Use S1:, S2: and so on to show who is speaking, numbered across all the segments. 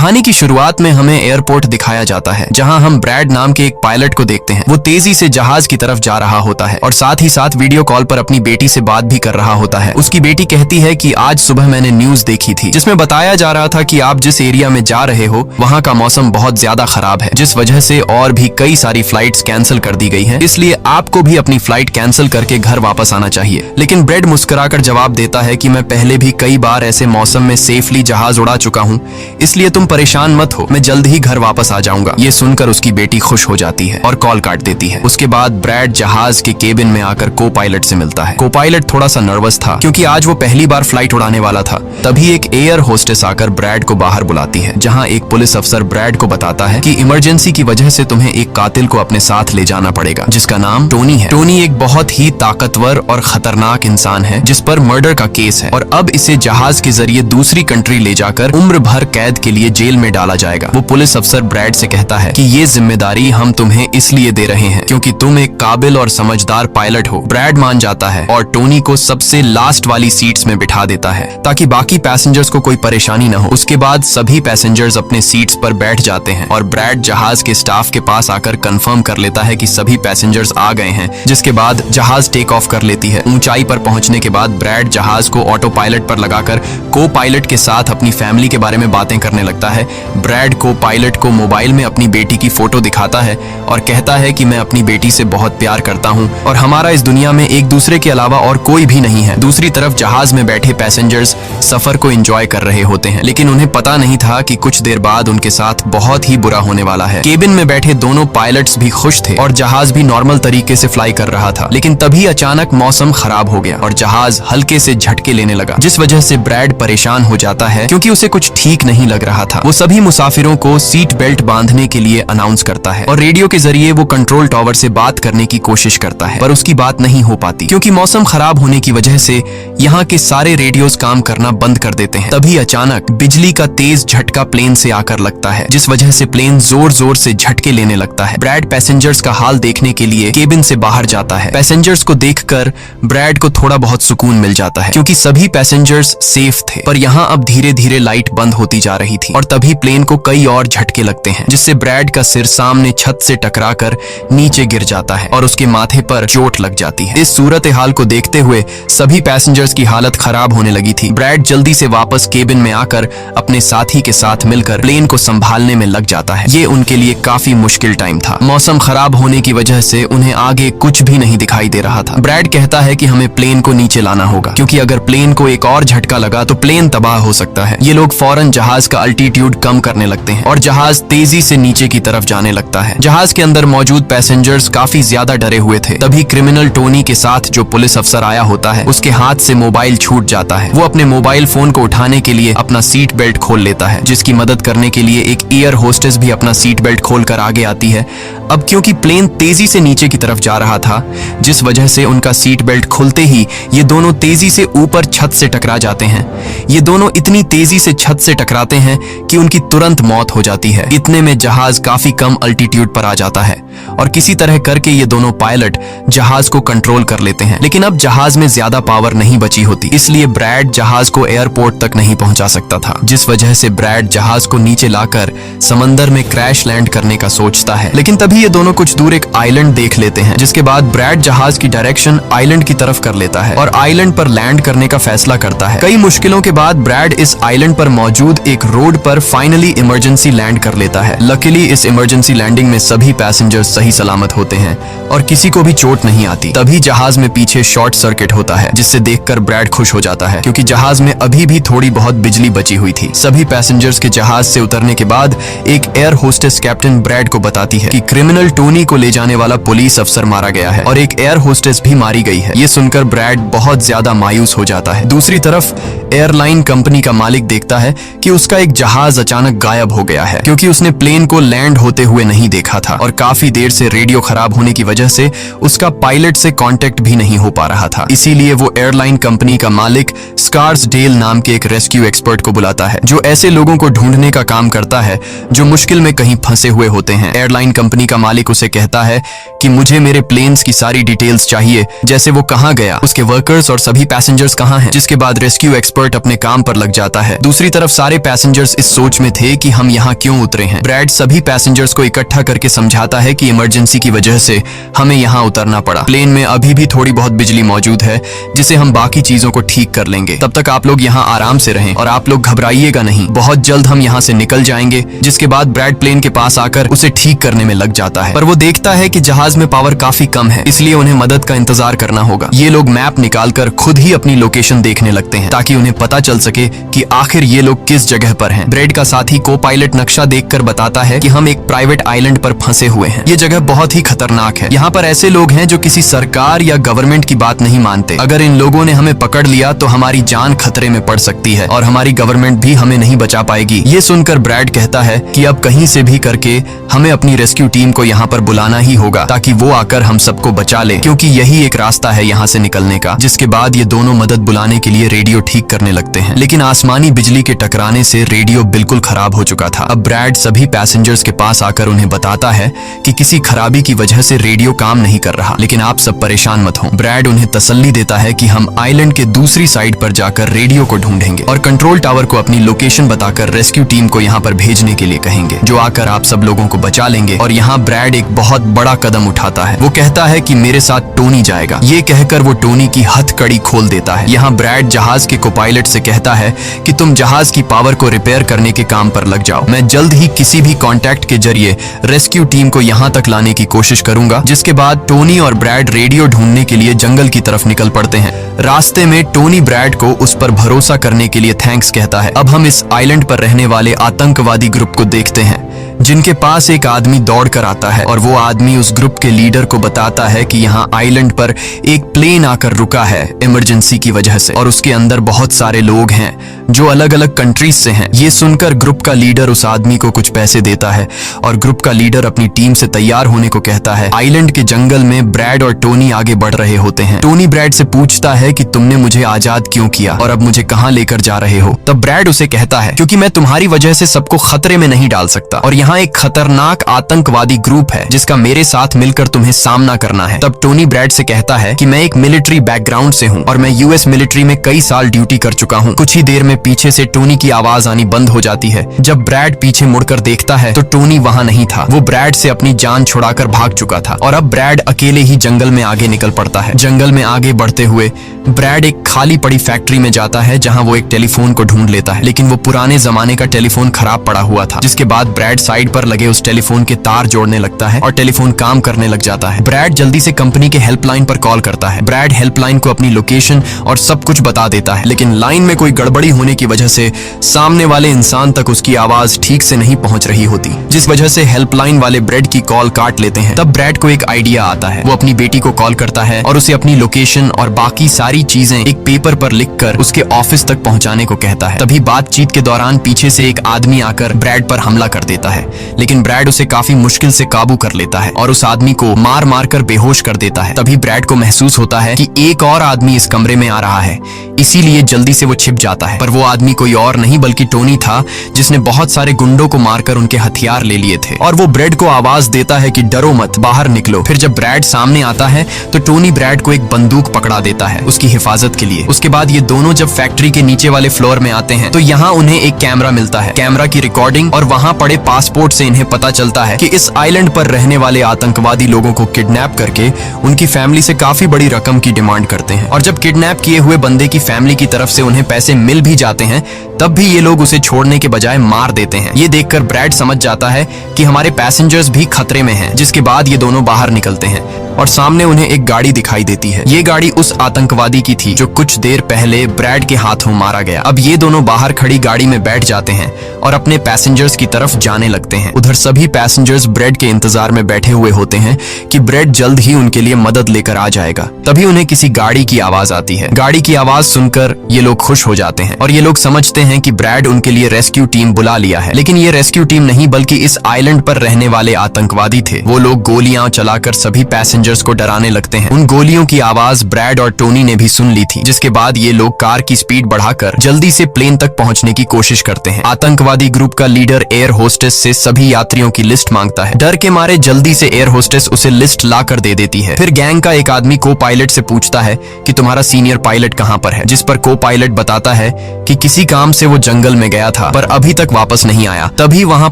S1: कहानी की शुरुआत में हमें एयरपोर्ट दिखाया जाता है, जहां हम ब्रैड नाम के एक पायलट को देखते हैं। वो तेजी से जहाज की तरफ जा रहा होता है और साथ ही साथ वीडियो कॉल पर अपनी बेटी से बात भी कर रहा होता है। उसकी बेटी कहती है कि आज सुबह मैंने न्यूज देखी थी जिसमें बताया जा रहा था कि आप जिस एरिया में जा रहे हो वहाँ का मौसम बहुत ज्यादा खराब है, जिस वजह से और भी कई सारी फ्लाइट्स कैंसिल कर दी गई हैं। इसलिए आपको भी अपनी फ्लाइट कैंसिल करके घर वापस आना चाहिए। लेकिन ब्रैड मुस्कुराकर जवाब देता है कि मैं पहले भी कई बार ऐसे मौसम में सेफली जहाज उड़ा चुका हूँ, इसलिए तुम परेशान मत हो, मैं जल्द ही घर वापस आ जाऊंगा। ये सुनकर उसकी बेटी खुश हो जाती है और कॉल काट देती है। उसके बाद ब्रैड जहाज के केबिन में आकर को पायलट से मिलता है। को पायलट थोड़ा सा नर्वस था क्योंकि आज वो पहली बार फ्लाइट उड़ाने वाला था। तभी एक एयर होस्टेस आकर ब्रैड को बाहर बुलाती है, जहां एक पुलिस अफसर ब्रैड को बताता है कि इमरजेंसी की वजह से तुम्हें एक कातिल को अपने साथ ले जाना पड़ेगा, जिसका नाम टोनी है। टोनी एक बहुत ही ताकतवर और खतरनाक इंसान है जिस पर मर्डर का केस है और अब इसे जहाज के जरिए दूसरी कंट्री ले जाकर उम्र भर कैद के लिए जेल में डाला जाएगा। वो पुलिस अफसर ब्रैड से कहता है कि ये जिम्मेदारी हम तुम्हें इसलिए दे रहे हैं क्योंकि तुम एक काबिल और समझदार पायलट हो। ब्रैड मान जाता है और टोनी को सबसे लास्ट वाली सीट्स में बिठा देता है ताकि बाकी पैसेंजर्स को कोई परेशानी न हो। उसके बाद सभी पैसेंजर्स अपने सीट्स पर बैठ जाते हैं और ब्रैड जहाज के स्टाफ के पास आकर कंफर्म कर लेता है कि सभी पैसेंजर्स आ गए हैं, जिसके बाद जहाज टेक ऑफ कर लेती है। ऊंचाई पर पहुंचने के बाद ब्रैड जहाज को ऑटो पायलट पर लगाकर को पायलट के साथ अपनी फैमिली के बारे में बातें करने लगता है। ब्रैड को पायलट को मोबाइल में अपनी बेटी की फोटो दिखाता है और कहता है कि मैं अपनी बेटी से बहुत प्यार करता हूं और हमारा इस दुनिया में एक दूसरे के अलावा और कोई भी नहीं है। दूसरी तरफ जहाज में बैठे पैसेंजर्स सफर को एंजॉय कर रहे होते हैं, लेकिन उन्हें पता नहीं था कि कुछ देर बाद उनके साथ बहुत ही बुरा होने वाला है। केबिन में बैठे दोनों पायलट्स भी खुश थे और जहाज भी नॉर्मल तरीके से फ्लाई कर रहा था, लेकिन तभी अचानक मौसम खराब हो गया और जहाज हल्के से झटके लेने लगा, जिस वजह से ब्रैड परेशान हो जाता है क्योंकि उसे कुछ ठीक नहीं लग रहा था। वो सभी मुसाफिरों को सीट बेल्ट बांधने के लिए अनाउंस करता है और रेडियो के जरिए वो कंट्रोल टावर से बात करने की कोशिश करता है, पर उसकी बात नहीं हो पाती क्योंकि मौसम खराब होने की वजह से यहाँ के सारे रेडियोस काम करना बंद कर देते हैं। तभी अचानक बिजली का तेज झटका प्लेन से आकर लगता है, जिस वजह से प्लेन जोर जोर से झटके लेने लगता है। ब्रैड पैसेंजर्स का हाल देखने के लिए केबिन से बाहर जाता है। पैसेंजर्स को देखकर ब्रैड को थोड़ा बहुत सुकून मिल जाता है क्योंकि सभी पैसेंजर्स सेफ थे, पर यहाँ अब धीरे धीरे लाइट बंद होती जा रही थी और तभी प्लेन को कई और झटके लगते हैं, जिससे ब्रैड का सिर सामने छत से टकराकर नीचे गिर जाता है और उसके माथे पर चोट लग जाती है। इस सूरत हाल को देखते हुए सभी पैसेंजर्स की हालत खराब होने लगी थी। ब्रैड जल्दी से वापस केबिन में आकर अपने साथी के साथ मिलकर प्लेन को संभालने में लग जाता है। ये उनके लिए काफी मुश्किल टाइम था। मौसम खराब होने की वजह से उन्हें आगे कुछ भी नहीं दिखाई दे रहा था। ब्रैड कहता है कि हमें प्लेन को नीचे लाना होगा क्योंकि अगर प्लेन को एक और झटका लगा तो प्लेन तबाह हो सकता है। ये लोग फौरन जहाज का अल्टीट्यूड कम करने लगते हैं और जहाज तेजी से नीचे की तरफ जाने लगता है। जहाज के अंदर मौजूद पैसेंजर्स काफी ज्यादा डरे हुए थे। तभी क्रिमिनल टोनी के साथ जो पुलिस अफसर आया होता है उसके हाथ से मोबाइल छूट जाता है। वो अपने मोबाइल फोन को उठाने के लिए अपना सीट बेल्ट खोल लेता है, जिसकी मदद करने के लिए एक एयर होस्टेस भी अपना सीट बेल्ट खोलकर आगे आती है। अब क्योंकि प्लेन तेजी से नीचे की तरफ जा रहा था, जिस वजह से उनका सीट बेल्ट खुलते ही ये दोनों तेजी से ऊपर छत से टकरा जाते हैं। ये दोनों इतनी तेजी से छत से टकराते हैं कि उनकी तुरंत मौत हो जाती है। इतने में जहाज काफी कम अल्टीट्यूड पर आ जाता है और किसी तरह करके ये दोनों पायलट जहाज को कंट्रोल कर लेते हैं। लेकिन अब जहाज में ज्यादा पावर नहीं बची होती, इसलिए ब्रैड जहाज को एयरपोर्ट तक नहीं पहुंचा सकता था, जिस वजह से ब्रैड जहाज को नीचे लाकर समंदर में क्रैश लैंड करने का सोचता है। लेकिन तभी ये दोनों कुछ दूर एक आइलैंड देख लेते हैं, जिसके बाद ब्रैड जहाज की डायरेक्शन आइलैंड की तरफ कर लेता है और आइलैंड पर लैंड करने का फैसला करता है। कई मुश्किलों के बाद ब्रैड इस आइलैंड पर मौजूद एक रोड पर फाइनली इमरजेंसी लैंड कर लेता है। लकीली इस इमरजेंसी लैंडिंग में सभी पैसेंजर्स सही सलामत होते हैं और किसी को भी चोट नहीं आती। तभी जहाज में पीछे शॉर्ट सर्किट होता है, जिससे देखकर ब्रैड खुश हो जाता है क्योंकि जहाज में अभी भी थोड़ी बहुत बिजली बची हुई थी। सभी पैसेंजर्स के जहाज से उतरने के बाद एक एयर होस्टेस कैप्टन ब्रैड को बताती है कि क्रिमिनल टोनी को ले जाने वाला पुलिस अफसर मारा गया है और एक एयर होस्टेस भी मारी गई है। ये सुनकर ब्रैड बहुत ज्यादा मायूस हो जाता है। दूसरी तरफ एयरलाइन कंपनी का मालिक देखता है कि उसका एक जहाज अचानक गायब हो गया है क्योंकि उसने प्लेन को लैंड होते हुए नहीं देखा था और काफी देर से रेडियो खराब होने की वजह से उसका पायलट से कांटेक्ट भी नहीं हो पा रहा था। इसीलिए वो एयरलाइन कंपनी का मालिक स्कार्सडेल नाम के एक रेस्क्यू एक्सपर्ट को बुलाता है, जो ऐसे लोगों को ढूंढने का काम करता है जो मुश्किल में कहीं फंसे हुए होते हैं। एयरलाइन कंपनी का मालिक उसे कहता है कि मुझे मेरे प्लेन्स की सारी डिटेल्स चाहिए, जैसे वो कहाँ गया, उसके वर्कर्स और सभी पैसेंजर्स कहाँ हैं। जिसके बाद रेस्क्यू एक्सपर्ट अपने काम पर लग जाता है। दूसरी तरफ सारे पैसेंजर्स इस सोच में थे कि हम यहाँ क्यों उतरे हैं। ब्रैड सभी पैसेंजर्स को इकट्ठा करके समझाता है कि इमरजेंसी की वजह से हमें यहाँ उतरना पड़ा। प्लेन में अभी भी थोड़ी बहुत बिजली मौजूद है जिसे हम बाकी चीजों को ठीक कर लेंगे। तब तक आप लोग यहाँ आराम से रहें और आप लोग घबराइएगा नहीं, बहुत जल्द हम यहाँ से निकल जाएंगे। जिसके बाद ब्रैड प्लेन के पास आकर उसे ठीक करने में लग जाता है, पर वो देखता है कि जहाज में पावर काफी कम है, इसलिए उन्हें मदद का इंतजार करना होगा। ये लोग मैप निकालकर खुद ही अपनी लोकेशन देखने लगते हैं ताकि उन्हें पता चल सके कि आखिर ये लोग किस जगह पर हैं। ब्रैड का साथी को पायलट नक्शा देखकर बताता है कि हम एक प्राइवेट आइलैंड पर फंसे हुए हैं। ये जगह बहुत ही खतरनाक है। यहाँ पर ऐसे लोग हैं जो किसी सरकार या गवर्नमेंट की बात नहीं मानते। अगर इन लोगों ने हमें पकड़ लिया तो हमारी जान खतरे में पड़ सकती है और हमारी गवर्नमेंट भी हमें नहीं बचा पाएगी। ये सुनकर ब्रैड कहता है कि अब कहीं से भी करके हमें अपनी रेस्क्यू टीम को यहाँ पर बुलाना ही होगा ताकि वो आकर हम सबको बचा ले, क्योंकि यही एक रास्ता है यहाँ से निकलने का। जिसके बाद ये दोनों मदद बुलाने के लिए रेडियो ठीक करने लगते हैं, लेकिन आसमानी बिजली के टकराने से रेडियो बिल्कुल खराब हो चुका था। अब ब्रैड सभी पैसेंजर्स के पास आकर उन्हें बताता है कि किसी खराबी की वजह से रेडियो काम नहीं कर रहा, लेकिन आप सब परेशान मत हो। ब्रैड उन्हें तसल्ली देता है कि हम आइलैंड के दूसरी साइड पर जाकर रेडियो को ढूंढेंगे और कंट्रोल टावर को अपनी लोकेशन बताकर रेस्क्यू टीम को यहाँ पर भेजने के लिए कहेंगे, जो आकर आप सब लोगों को बचा लेंगे। और यहाँ ब्रैड एक बहुत बड़ा कदम उठाता है। वो कहता है कि मेरे साथ टोनी जाएगा। ये कहकर वो टोनी की हथकड़ी खोल देता है। यहाँ ब्रैड जहाज के कोपायलट से कहता है कि तुम जहाज की पावर को रिपेयर करने के काम पर लग जाओ। मैं जल्द ही किसी भी कांटेक्ट के जरिए रेस्क्यू टीम को यहाँ तक लाने की कोशिश करूंगा। जिसके बाद टोनी और ब्रैड रेडियो ढूंढने के लिए जंगल की तरफ निकल पड़ते हैं। रास्ते में टोनी ब्रैड को उस पर भरोसा करने के लिए थैंक्स कहता है। अब हम इस आइलैंड पर रहने वाले आतंकवादी ग्रुप को देखते हैं, जिनके पास एक आदमी दौड़ कर आता है और वो आदमी उस ग्रुप के लीडर को बताता है कि यहाँ आइलैंड पर एक प्लेन आकर रुका है इमरजेंसी की वजह से और उसके अंदर बहुत सारे लोग हैं जो अलग अलग कंट्रीज से हैं। ये सुनकर ग्रुप का लीडर उस आदमी को कुछ पैसे देता है और ग्रुप का लीडर अपनी टीम से तैयार होने को कहता है। आइलैंड के जंगल में ब्रैड और टोनी आगे बढ़ रहे होते हैं। टोनी ब्रैड से पूछता है कि तुमने मुझे आजाद क्यों किया और अब मुझे कहाँ लेकर जा रहे हो। तब ब्रैड उसे कहता है क्योंकि मैं तुम्हारी वजह से सबको खतरे में नहीं डाल सकता और यहाँ एक खतरनाक आतंकवादी ग्रुप है जिसका मेरे साथ मिलकर तुम्हें सामना करना है। तब टोनी ब्रैड से कहता है कि मैं एक मिलिट्री बैकग्राउंड से हूँ और मैं यूएस मिलिट्री में कई साल ड्यूटी कर चुका हूँ। कुछ ही देर में पीछे से टोनी की आवाज आनी बंद हो जाती है। जब ब्रैड पीछे मुड़कर देखता है तो टोनी वहाँ नहीं था। वो ब्रैड से अपनी जान छुड़ाकर भाग चुका था और अब ब्रैड अकेले ही जंगल में आगे निकल पड़ता है। जंगल में आगे बढ़ते हुए ब्रैड एक खाली पड़ी फैक्ट्री में जाता है जहाँ वो एक टेलीफोन को ढूंढ लेता है, लेकिन वो पुराने जमाने का टेलीफोन खराब पड़ा हुआ था। जिसके बाद ब्रैड साइड पर लगे उस टेलीफोन के तार जोड़ने लगता है और टेलीफोन काम करने लग जाता है। ब्रैड जल्दी से कंपनी के हेल्पलाइन पर कॉल करता है। ब्रैड हेल्पलाइन को अपनी लोकेशन और सब कुछ बता देता है, लेकिन लाइन में कोई गड़बड़ी होने की वजह से सामने वाले इंसान तक उसकी आवाज ठीक से नहीं पहुंच रही होती, जिस वजह से हेल्पलाइन वाले ब्रैड की कॉल काट लेते हैं। तब ब्रैड को एक आइडिया आता है। वो अपनी बेटी को कॉल करता है और उसे अपनी लोकेशन और बाकी सारी चीजें एक पेपर पर लिखकर उसके ऑफिस तक पहुंचाने को कहता है। तभी बातचीत के दौरान पीछे से एक आदमी आकर ब्रैड पर हमला कर देता है, लेकिन ब्रैड उसे काफी मुश्किल से काबू कर लेता है और उस आदमी को मार मार कर बेहोश कर देता है। तभी ब्रैड को महसूस होता है कि एक और आदमी इस कमरे में आ रहा है, इसीलिए जल्दी से वो छिप जाता है। पर वो आदमी कोई और नहीं बल्कि टोनी था, जिसने बहुत सारे गुंडों को मारकर उनके हथियार ले लिए थे। और वो ब्रैड को आवाज देता है कि डरो मत, बाहर निकलो। फिर जब ब्रैड सामने आता है तो टोनी ब्रैड को एक बंदूक पकड़ा देता है उसकी हिफाजत के लिए। उसके बाद ये दोनों जब फैक्ट्री के नीचे वाले फ्लोर में आते हैं तो यहाँ उन्हें एक कैमरा मिलता है, कैमरा की रिकॉर्डिंग और वहाँ पड़े पासपोर्ट से इन्हें पता चलता है कि इस आइलैंड पर रहने वाले आतंकवादी लोगों को किडनैप करके उनकी फैमिली से काफी बड़ी रकम की डिमांड करते हैं। और जब किडनैप किए हुए बंदे की फैमिली की तरफ से उन्हें पैसे मिल भी जाते हैं तब भी ये लोग उसे छोड़ने के बजाय मार देते हैं। ये देखकर ब्रैड समझ जाता है कि हमारे पैसेंजर्स भी खतरे में हैं। जिसके बाद ये दोनों बाहर निकलते हैं और सामने उन्हें एक गाड़ी दिखाई देती है। ये गाड़ी उस आतंकवादी की थी जो कुछ देर पहले ब्रैड के हाथों मारा गया। अब ये दोनों बाहर खड़ी गाड़ी में बैठ जाते हैं और अपने पैसेंजर्स की तरफ जाने लगते हैं। उधर सभी पैसेंजर्स ब्रैड के इंतजार में बैठे हुए होते हैं कि ब्रैड जल्द ही उनके लिए मदद लेकर आ जाएगा। तभी उन्हें किसी गाड़ी की आवाज आती है। गाड़ी की आवाज सुनकर ये लोग खुश हो जाते हैं और ये लोग समझते हैं कि ब्रैड उनके लिए रेस्क्यू टीम बुला लिया है। लेकिन ये रेस्क्यू टीम नहीं बल्कि इस आइलैंड पर रहने वाले आतंकवादी थे। वो लोग गोलियां चलाकर सभी पैसेंजर्स पैसेंजर्स को डराने लगते हैं। उन गोलियों की आवाज ब्रैड और टोनी ने भी सुन ली थी, जिसके बाद ये लोग कार की स्पीड बढ़ाकर जल्दी से प्लेन तक पहुंचने की कोशिश करते हैं। आतंकवादी ग्रुप का लीडर एयर होस्टेस से सभी यात्रियों की लिस्ट मांगता है। डर के मारे जल्दी से एयर होस्टेस उसे लिस्ट ला कर दे देती है। फिर गैंग का एक आदमी को पायलट से पूछता है कि तुम्हारा सीनियर पायलट कहाँ पर है, जिस पर को पायलट बताता है कि किसी काम से वो जंगल में गया था पर अभी तक वापस नहीं आया। तभी वहाँ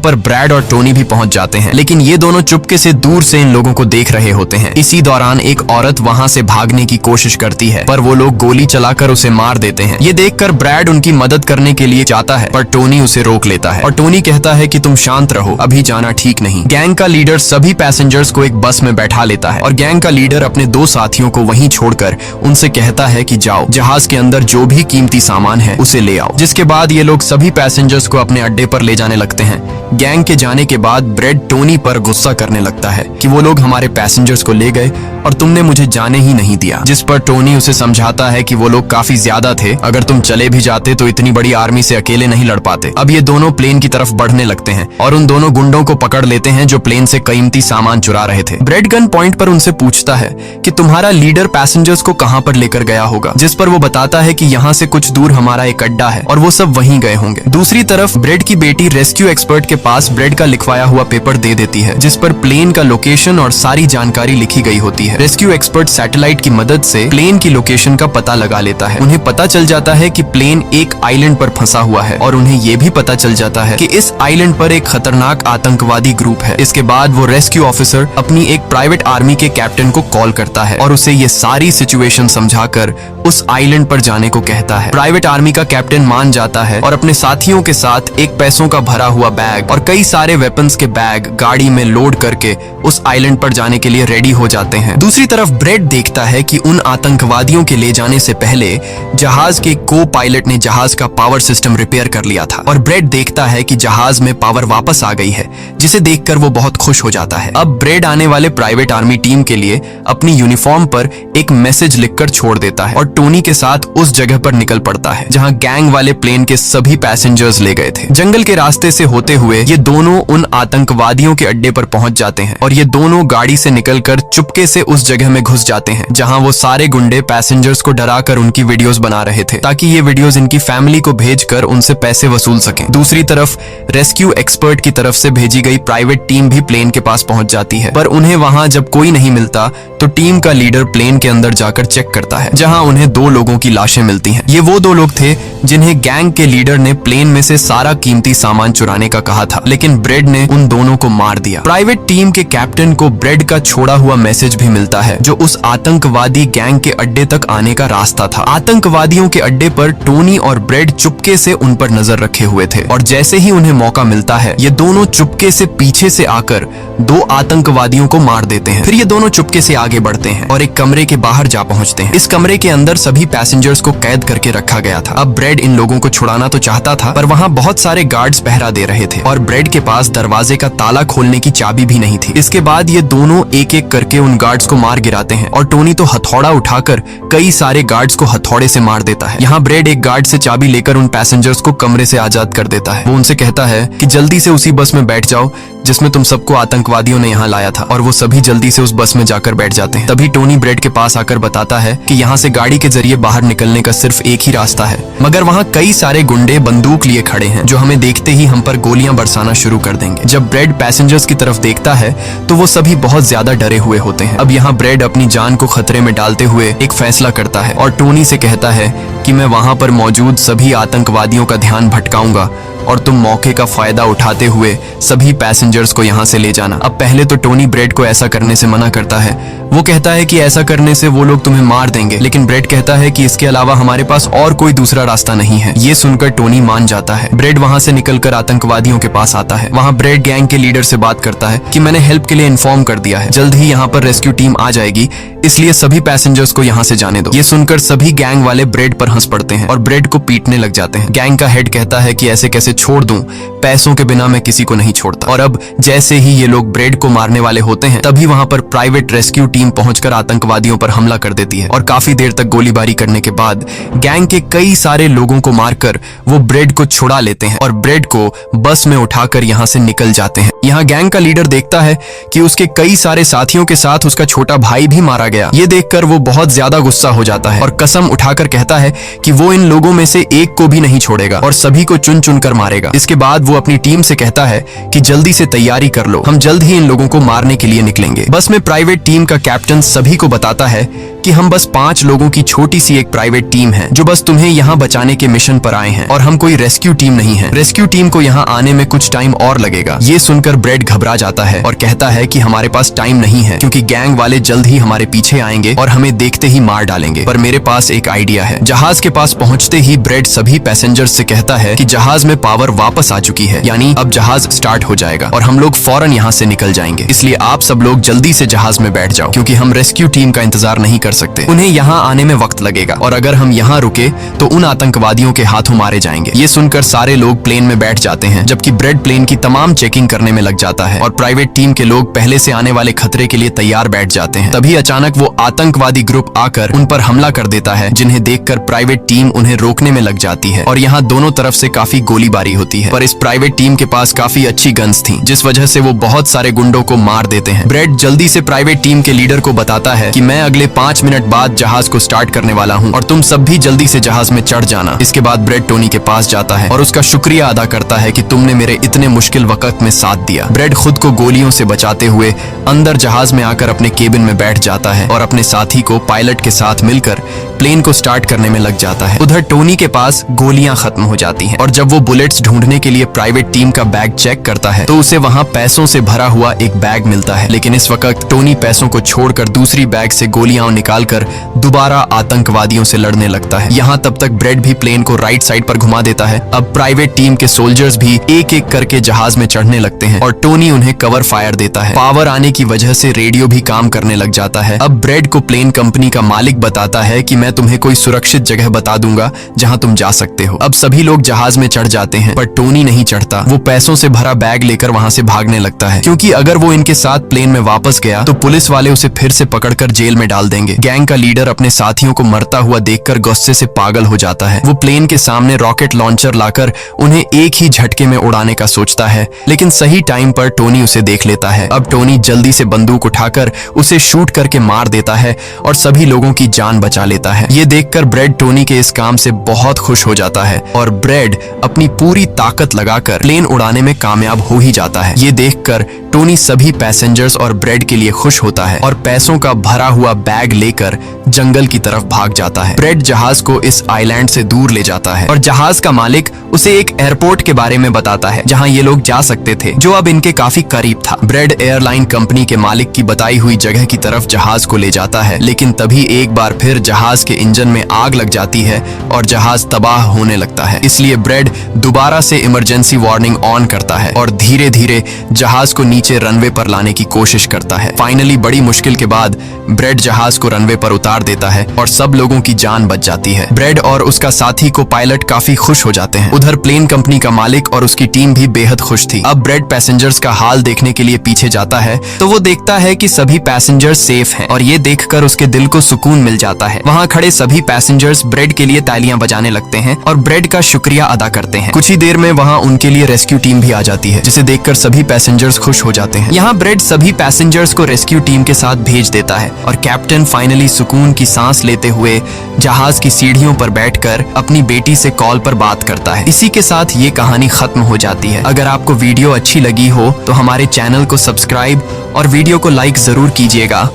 S1: पर ब्रैड और टोनी भी पहुंच जाते हैं, लेकिन ये दोनों चुपके से दूर से इन लोगों को देख रहे होते हैं। इसी दौरान एक औरत वहाँ से भागने की कोशिश करती है, पर वो लोग गोली चलाकर उसे मार देते हैं। ये देखकर ब्रैड उनकी मदद करने के लिए जाता है, पर टोनी उसे रोक लेता है और टोनी कहता है कि तुम शांत रहो, अभी जाना ठीक नहीं। गैंग का लीडर सभी पैसेंजर्स को एक बस में बैठा लेता है और गैंग का लीडर अपने दो साथियों को वहीं छोड़कर उनसे कहता है कि जाओ, जहाज के अंदर जो भी कीमती सामान है उसे ले आओ। जिसके बाद ये लोग सभी पैसेंजर्स को अपने अड्डे पर ले जाने लगते हैं। गैंग के जाने के बाद ब्रेड टोनी पर गुस्सा करने लगता है कि वो लोग हमारे पैसेंजर्स को ले गए और तुमने मुझे जाने ही नहीं दिया। जिस पर टोनी उसे समझाता है कि वो लोग काफी ज्यादा थे, अगर तुम चले भी जाते तो इतनी बड़ी आर्मी से अकेले नहीं लड़ पाते। अब ये दोनों प्लेन की तरफ बढ़ने लगते हैं और उन दोनों गुंडों को पकड़ लेते हैं जो प्लेन से कीमती सामान चुरा रहे थे। ब्रेड गन पॉइंट पर उनसे पूछता है कि तुम्हारा लीडर पैसेंजर्स को कहां पर लेकर गया होगा, जिस पर वो बताता है कि यहाँ से कुछ दूर हमारा एक अड्डा है और वो सब वहीं गए होंगे। दूसरी तरफ ब्रेड की बेटी रेस्क्यू एक्सपर्ट के पास ब्रेड का लिखवाया हुआ पेपर दे देती है, जिस पर प्लेन का लोकेशन और सारी जानकारी लिखी गई होती है। रेस्क्यू एक्सपर्ट सैटेलाइट की मदद से प्लेन की लोकेशन का पता लगा लेता है। उन्हें पता चल जाता है कि प्लेन एक आइलैंड पर फंसा हुआ है और उन्हें ये भी पता चल जाता है कि इस आइलैंड पर एक खतरनाक आतंकवादी ग्रुप है। इसके बाद वो रेस्क्यू ऑफिसर अपनी एक प्राइवेट आर्मी के कैप्टन को कॉल करता है और उसे ये सारी सिचुएशन समझाकर उस आइलैंड पर जाने को कहता है। प्राइवेट आर्मी का कैप्टन मान जाता है और अपने साथियों के साथ एक पैसों का भरा हुआ बैग और कई सारे वेपन्स के बैग गाड़ी में लोड करके उस आइलैंड पर जाने के लिए रेडी हो जाते हैं। दूसरी तरफ ब्रेड देखता है कि उन आतंकवादियों के ले जाने से पहले जहाज के को पायलट ने जहाज का पावर सिस्टम रिपेयर कर लिया था और ब्रेड देखता है कि जहाज में पावर वापस आ गई है, जिसे देखकर वो बहुत खुश हो जाता है। अब ब्रेड आने वाले प्राइवेट आर्मी टीम के लिए अपनी यूनिफॉर्म पर एक मैसेज लिखकर छोड़ देता है और टोनी के साथ उस जगह पर निकल पड़ता है जहां गैंग वाले प्लेन के सभी पैसेंजर्स ले गए थे। जंगल के रास्ते से होते हुए ये दोनों उन आतंकवादियों के अड्डे पर पहुंच जाते हैं और ये दोनों गाड़ी से निकलकर चुपके से उस जगह में घुस जाते हैं जहां वो सारे गुंडे पैसेंजर्स को डराकर उनकी वीडियोस बना रहे थे ताकि ये वीडियोस इनकी फैमिली को भेजकर उनसे पैसे वसूल सकें। दूसरी तरफ रेस्क्यू एक्सपर्ट की तरफ से भेजी गई प्राइवेट टीम भी प्लेन के पास पहुंच जाती है, पर उन्हें वहां जब कोई नहीं मिलता तो टीम का लीडर प्लेन के अंदर जाकर चेक करता है जहां उन्हें दो लोगों की लाशें मिलती हैं। ये वो दो लोग थे जिन्हें गैंग के लीडर ने प्लेन में से सारा कीमती सामान चुराने का कहा था, लेकिन ब्रेड ने उन दोनों को मार दिया। प्राइवेट टीम के कैप्टन को ब्रेड का छोड़ा हुआ मैसेज भी मिलता है जो उस आतंकवादी गैंग के अड्डे तक आने का रास्ता था। आतंकवादियों के अड्डे पर टोनी और ब्रेड चुपके से उन पर नजर रखे हुए थे और जैसे ही उन्हें मौका मिलता है ये दोनों चुपके से पीछे से आकर दो आतंकवादियों को मार देते हैं। फिर ये दोनों चुपके से आगे बढ़ते हैं और एक कमरे के बाहर जा पहुंचते हैं। इस कमरे के अंदर सभी पैसेंजर्स को कैद करके रखा गया था। अब ब्रेड इन लोगों को छुड़ाना तो चाहता था, पर वहां बहुत सारे गार्ड्स पहरा दे रहे थे और ब्रेड के पास दरवाजे का ताला खोलने की चाबी भी नहीं थी। इसके बाद ये दोनों एक एक करके उन गार्ड्स को मार गिराते हैं और टोनी तो हथौड़ा उठाकर कई सारे गार्ड्स को हथौड़े से मार देता है। यहाँ ब्रेड एक गार्ड से चाबी लेकर उन पैसेंजर्स को कमरे से आजाद कर देता है। वो उनसे कहता है कि जल्दी से उसी बस में बैठ जाओ जिसमें तुम सबको आतंकवादियों ने यहाँ लाया था, और वो सभी जल्दी से उस बस में जाकर बैठ जाते हैं। तभी टोनी ब्रेड के पास आकर बताता है कि यहाँ से गाड़ी के जरिए बाहर निकलने का सिर्फ एक ही रास्ता है, मगर वहाँ कई सारे गुंडे बंदूक लिए खड़े हैं जो हमें देखते ही हम पर गोलियां बरसाना शुरू कर देंगे। जब ब्रेड पैसेंजर्स की तरफ देखता है तो वो सभी बहुत ज्यादा डरे हुए होते हैं। अब यहाँ ब्रेड अपनी जान को खतरे में डालते हुए एक फैसला करता है और टोनी से कहता है कि मैं वहां पर मौजूद सभी आतंकवादियों का ध्यान भटकाऊंगा और तुम मौके का फायदा उठाते हुए सभी पैसेंजर्स को यहाँ से ले जाना। अब पहले तो टोनी ब्रेड को ऐसा करने से मना करता है। वो कहता है कि ऐसा करने से वो लोग तुम्हें मार देंगे, लेकिन ब्रेड कहता है कि इसके अलावा हमारे पास और कोई दूसरा रास्ता नहीं है। ये सुनकर टोनी मान जाता है। ब्रेड वहां से निकलकर आतंकवादियों के पास आता है। वहां ब्रेड गैंग के लीडर से बात करता है कि मैंने हेल्प के लिए इन्फॉर्म कर दिया है, जल्द ही यहाँ पर रेस्क्यू टीम आ जाएगी, इसलिए सभी पैसेंजर्स को यहाँ से जाने दो। ये सुनकर सभी गैंग वाले ब्रेड पर हंस पड़ते हैं और ब्रेड को पीटने लग जाते हैं। गैंग का हेड कहता है कि ऐसे कैसे इसे छोड़ दूं, पैसों के बिना मैं किसी को नहीं छोड़ता। और अब जैसे ही ये लोग ब्रेड को मारने वाले होते हैं, तभी वहां पर प्राइवेट रेस्क्यू टीम पहुंचकर आतंकवादियों पर हमला कर देती है और काफी देर तक गोलीबारी करने के बाद गैंग के कई सारे लोगों को मारकर वो ब्रेड को छुड़ा लेते हैं और ब्रेड को बस में उठाकर यहाँ से निकल जाते हैं। यहाँ गैंग का लीडर देखता है कि उसके कई सारे साथियों के साथ उसका छोटा भाई भी मारा गया। ये देखकर वो बहुत ज्यादा गुस्सा हो जाता है और कसम उठाकर कहता है कि वो इन लोगों में से एक को भी नहीं छोड़ेगा और सभी को चुन चुन कर मारेगा। इसके बाद वो अपनी टीम से कहता है कि जल्दी से तैयारी कर लो, हम जल्द ही इन लोगों को मारने के लिए निकलेंगे। बस में प्राइवेट टीम का कैप्टन सभी को बताता है कि हम बस 5 लोगों की छोटी सी एक प्राइवेट टीम है जो बस तुम्हें यहाँ बचाने के मिशन पर आए हैं और हम कोई रेस्क्यू टीम नहीं है। रेस्क्यू टीम को यहाँ आने में कुछ टाइम और लगेगा। ये सुनकर ब्रेड घबरा जाता है और कहता है कि हमारे पास टाइम नहीं है क्योंकि गैंग वाले जल्द ही हमारे पीछे आएंगे और हमें देखते ही मार डालेंगे। पर मेरे पास एक आइडिया है। जहाज के पास पहुंचते ही ब्रेड सभी पैसेंजर्स से कहता है कि जहाज में पावर वापस आ चुकी है, यानी अब जहाज स्टार्ट हो जाएगा और हम लोग फौरन यहाँ से निकल जाएंगे। इसलिए आप सब लोग जल्दी से जहाज में बैठ जाओ क्योंकि हम रेस्क्यू टीम का इंतजार नहीं कर सकते। उन्हें यहाँ आने में वक्त लगेगा और अगर हम यहाँ रुके तो उन आतंकवादियों के हाथों मारे जाएंगे। ये सुनकर सारे लोग प्लेन में बैठ जाते हैं जबकि ब्रेड प्लेन की तमाम चेकिंग करने में लग जाता है और प्राइवेट टीम के लोग पहले से आने वाले खतरे के लिए तैयार बैठ जाते हैं। तभी अचानक वो आतंकवादी ग्रुप आकर उन पर हमला कर देता है, जिन्हें देखकर प्राइवेट टीम उन्हें रोकने में लग जाती है और यहाँ दोनों तरफ से काफी गोलीबारी होती है। पर इस प्राइवेट टीम के पास काफी अच्छी गन्स थी जिस वजह से वो बहुत सारे गुंडों को मार देते हैं। ब्रेड जल्दी से प्राइवेट टीम के लीडर को बताता है कि मैं अगले 5 मिनट बाद जहाज को स्टार्ट करने वाला हूँ और तुम सब भी जल्दी से जहाज में चढ़ जाना। इसके बाद ब्रेड टोनी के पास जाता है और उसका शुक्रिया अदा करता है कि तुमने मेरे इतने मुश्किल वक्त में साथ दिया। ब्रेड खुद को गोलियों से बचाते हुए अंदर जहाज में आकर अपने केबिन में बैठ जाता है और अपने साथी को पायलट के साथ मिलकर प्लेन को स्टार्ट करने में लग जाता है। उधर टोनी के पास गोलियां खत्म हो जाती हैं और जब वो बुलेट्स ढूंढने के लिए प्राइवेट टीम का बैग चेक करता है तो उसे वहां पैसों से भरा हुआ एक बैग मिलता है। लेकिन इस वक्त टोनी पैसों को छोड़कर दूसरी बैग से गोलियां निकालकर दोबारा आतंकवादियों से लड़ने लगता है। यहाँ तब तक ब्रेड भी प्लेन को राइट साइड पर घुमा देता है। अब प्राइवेट टीम के सोल्जर्स भी एक एक करके जहाज में चढ़ने लगते हैं और टोनी उन्हें कवर फायर देता है। पावर आने की वजह से रेडियो भी काम करने लग जाता है। अब ब्रेड को प्लेन कंपनी का मालिक बताता है कि मैं तुम्हें कोई सुरक्षित जगह बता दूंगा जहां तुम जा सकते हो। अब सभी लोग जहाज में चढ़ जाते हैं पर टोनी नहीं चढ़ता। वो पैसों से भरा बैग लेकर वहां से भागने लगता है क्योंकि अगर वो इनके साथ प्लेन में वापस गया तो पुलिस वाले उसे फिर से पकड़कर जेल में डाल देंगे। गैंग का लीडर अपने साथियों को मरता हुआ देखकर गुस्से से पागल हो जाता है। वो प्लेन के सामने रॉकेट लॉन्चर लाकर उन्हें एक ही झटके में उड़ाने का सोचता है, लेकिन सही टाइम पर टोनी उसे देख लेता है। अब टोनी जल्दी से बंदूक उठाकर उसे शूट करके मार देता है और सभी लोगों की जान बचा लेता है। ये देखकर ब्रेड टोनी के इस काम से बहुत खुश हो जाता है और ब्रेड अपनी पूरी ताकत लगाकर प्लेन उड़ाने में कामयाब हो ही जाता है। ये देखकर टोनी सभी पैसेंजर्स और ब्रेड के लिए खुश होता है और पैसों का भरा हुआ बैग लेकर जंगल की तरफ भाग जाता है। ब्रेड जहाज को इस आइलैंड से दूर ले जाता है और जहाज का मालिक उसे एक एयरपोर्ट के बारे में बताता है जहां ये लोग जा सकते थे, जो अब इनके काफी करीब था। ब्रेड एयरलाइन कंपनी के मालिक की बताई हुई जगह की तरफ जहाज को ले जाता है, लेकिन तभी एक बार फिर जहाज के इंजन में आग लग जाती है और जहाज तबाह होने लगता है। इसलिए ब्रेड दोबारा से इमरजेंसी वार्निंग ऑन करता है और धीरे धीरे जहाज को नीचे रनवे पर लाने की कोशिश करता है। फाइनली बड़ी मुश्किल के बाद ब्रेड जहाज को रनवे पर उतार देता है और सब लोगों की जान बच जाती है। ब्रेड और उसका साथी को पायलट काफी खुश हो जाते हैं। उधर प्लेन कंपनी का मालिक और उसकी टीम भी बेहद खुश थी। अब ब्रेड पैसेंजर्स का हाल देखने के लिए पीछे जाता है तो वो देखता है कि सभी पैसेंजर्स सेफ हैं और ये देखकर उसके दिल को सुकून मिल जाता है। वहाँ खड़े सभी पैसेंजर्स ब्रेड के लिए तालियां बजाने लगते हैं और ब्रेड का शुक्रिया अदा करते हैं। कुछ ही देर में वहाँ उनके लिए रेस्क्यू टीम भी आ जाती है, जिसे देखकर सभी पैसेंजर्स खुश हो जाते हैं। यहाँ ब्रेड सभी पैसेंजर्स को रेस्क्यू टीम के साथ भेज देता है और कैप्टन फाइनली सुकून की सांस लेते हुए जहाज की सीढ़ियों पर बैठकर अपनी बेटी से कॉल पर बात करता है। इसी के साथ ये कहानी खत्म हो जाती है। अगर आपको वीडियो अच्छी लगी हो तो हमारे चैनल को सब्सक्राइब और वीडियो को लाइक जरूर कीजिएगा।